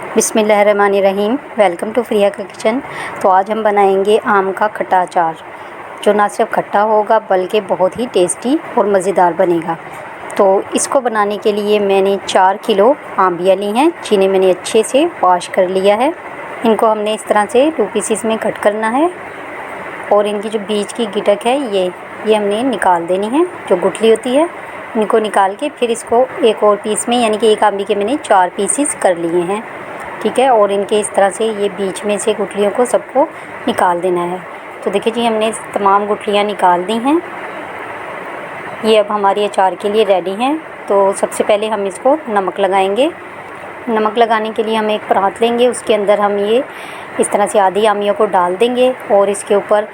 बिस्मिल्लाहिर्रहमानिर्रहीम। Welcome to प्रिया का kitchen. तो आज हम बनाएंगे आम का खट्टा अचार, जो ना सिर्फ खट्टा होगा बल्कि बहुत ही टेस्टी और मज़ेदार बनेगा। तो इसको बनाने के लिए मैंने 4 किलो आम्बियाँ ली हैं, जिन्हें मैंने अच्छे से वॉश कर लिया है। इनको हमने इस तरह से 2 पीसीस में कट करना है और इनकी जो बीच की गिटक है ये हमने निकाल देनी है। जो गुठली होती है इनको निकाल के फिर इसको एक और पीस में, यानी कि एक आम्बी के मैंने 4 पीसीस कर लिए हैं, ठीक है। और इनके इस तरह से ये बीच में से गुठलियों को सबको निकाल देना है। तो देखिए जी, हमने तमाम गुठलियाँ निकाल दी हैं। ये अब हमारी अचार के लिए रेडी हैं। तो सबसे पहले हम इसको नमक लगाएंगे। नमक लगाने के लिए हम एक परात लेंगे, उसके अंदर हम ये इस तरह से आधी आमियों को डाल देंगे और इसके ऊपर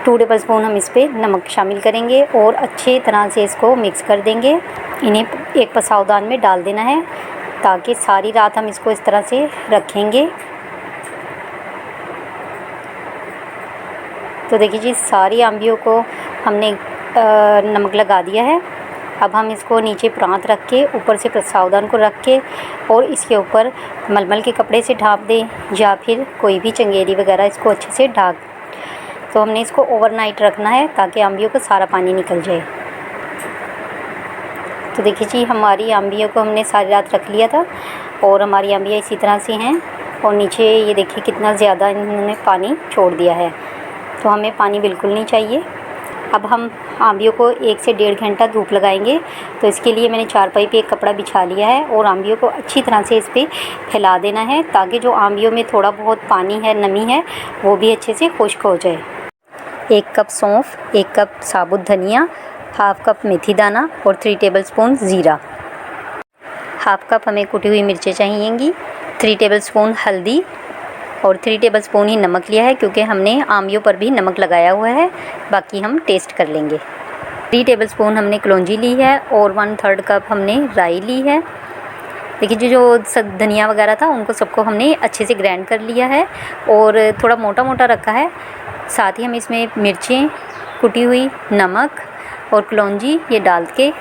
2 टेबल स्पून हम इस पर नमक शामिल करेंगे और अच्छी तरह से इसको मिक्स कर देंगे। इन्हें एक पसावदान में डाल देना है ताकि सारी रात हम इसको इस तरह से रखेंगे। तो देखिए जी, सारी आम्बियों को हमने नमक लगा दिया है। अब हम इसको नीचे प्रांत रख के ऊपर से पसावदान को रख के और इसके ऊपर मलमल के कपड़े से ढाँप दें या फिर कोई भी चंगेरी वगैरह इसको अच्छे से ढाँक। तो हमने इसको ओवरनाइट रखना है ताकि आम्बियों का सारा पानी निकल जाए। तो देखिए जी, हमारी आम्बियों को हमने सारी रात रख लिया था और हमारी आम्बियाँ इसी तरह से हैं और नीचे ये देखिए कितना ज़्यादा इन्होंने पानी छोड़ दिया है। तो हमें पानी बिल्कुल नहीं चाहिए। अब हम आम्बियों को 1 से 1.5 घंटा धूप लगाएंगे। तो इसके लिए मैंने चारपाई पे एक कपड़ा बिछा लिया है और आम्बियों को अच्छी तरह से इस पर फैला देना है ताकि जो आम्बियों में थोड़ा बहुत पानी है, नमी है, वो भी अच्छे से खुश्क हो जाए। 1 कप सौंफ, 1 कप साबुत धनिया, हाफ़ कप मेथी दाना और 3 टेबल स्पून ज़ीरा। हाफ़ कप हमें कुटी हुई मिर्चें चाहिएंगी, 3 टेबल स्पून हल्दी और 3 टेबल स्पून ही नमक लिया है क्योंकि हमने आम्बियों पर भी नमक लगाया हुआ है, बाकी हम टेस्ट कर लेंगे। 3 टेबल स्पून हमने कलौंजी ली है और 1/3 कप हमने राई ली है। देखिए जो धनिया वगैरह था उनको सबको हमने अच्छे से ग्राइंड कर लिया है और थोड़ा मोटा मोटा रखा है। साथ ही हम इसमें मिर्चें, कुटी हुई, नमक और कलौंजी ये डाल के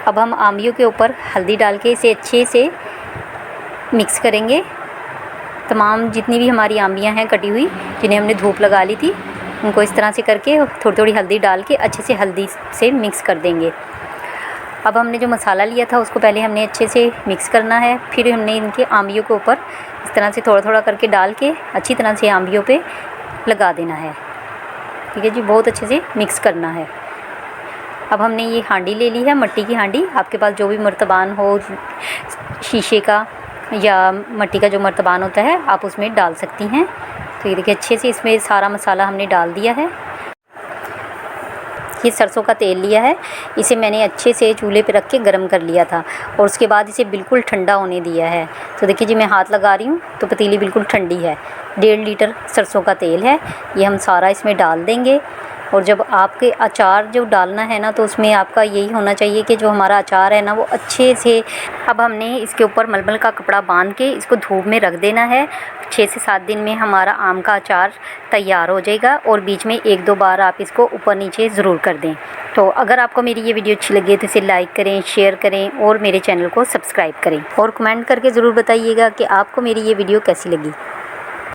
अब हम आम्बियों के ऊपर हल्दी डाल के इसे अच्छे से मिक्स करेंगे। तमाम जितनी भी हमारी आम्बियां हैं कटी हुई, जिन्हें हमने धूप लगा ली थी, उनको इस तरह से करके थोड़ी थोड़ी हल्दी डाल के अच्छे से हल्दी से मिक्स कर देंगे। अब हमने जो मसाला लिया था उसको पहले हमने अच्छे से मिक्स करना है, फिर हमने इनके आम्बियों के ऊपर इस तरह से थोड़ा थोड़ा करके डाल के अच्छी तरह से आम्बियों पे लगा देना है, ठीक है जी। बहुत अच्छे से मिक्स करना है। अब हमने ये हांडी ले ली है, मट्टी की हांडी। आपके पास जो भी मर्तबान हो, शीशे का या मिट्टी का जो मर्तबान होता है, आप उसमें डाल सकती हैं। तो ये देखिए अच्छे से इसमें सारा मसाला हमने डाल दिया है। ये सरसों का तेल लिया है, इसे मैंने अच्छे से चूल्हे पे रख के गर्म कर लिया था और उसके बाद इसे बिल्कुल ठंडा होने दिया है। तो देखिए जी, मैं हाथ लगा रही हूँ तो पतीली बिल्कुल ठंडी है। 1.5 लीटर सरसों का तेल है, ये हम सारा इसमें डाल देंगे। और जब आपके अचार जो डालना है ना, तो उसमें आपका यही होना चाहिए कि जो हमारा अचार है ना वो अच्छे से, अब हमने इसके ऊपर मलमल का कपड़ा बांध के इसको धूप में रख देना है। 6 से 7 दिन में हमारा आम का अचार तैयार हो जाएगा और बीच में 1-2 बार आप इसको ऊपर नीचे ज़रूर कर दें। तो अगर आपको मेरी ये वीडियो अच्छी लगे तो इसे लाइक करें, शेयर करें और मेरे चैनल को सब्सक्राइब करें और कमेंट करके ज़रूर बताइएगा कि आपको मेरी ये वीडियो कैसी लगी।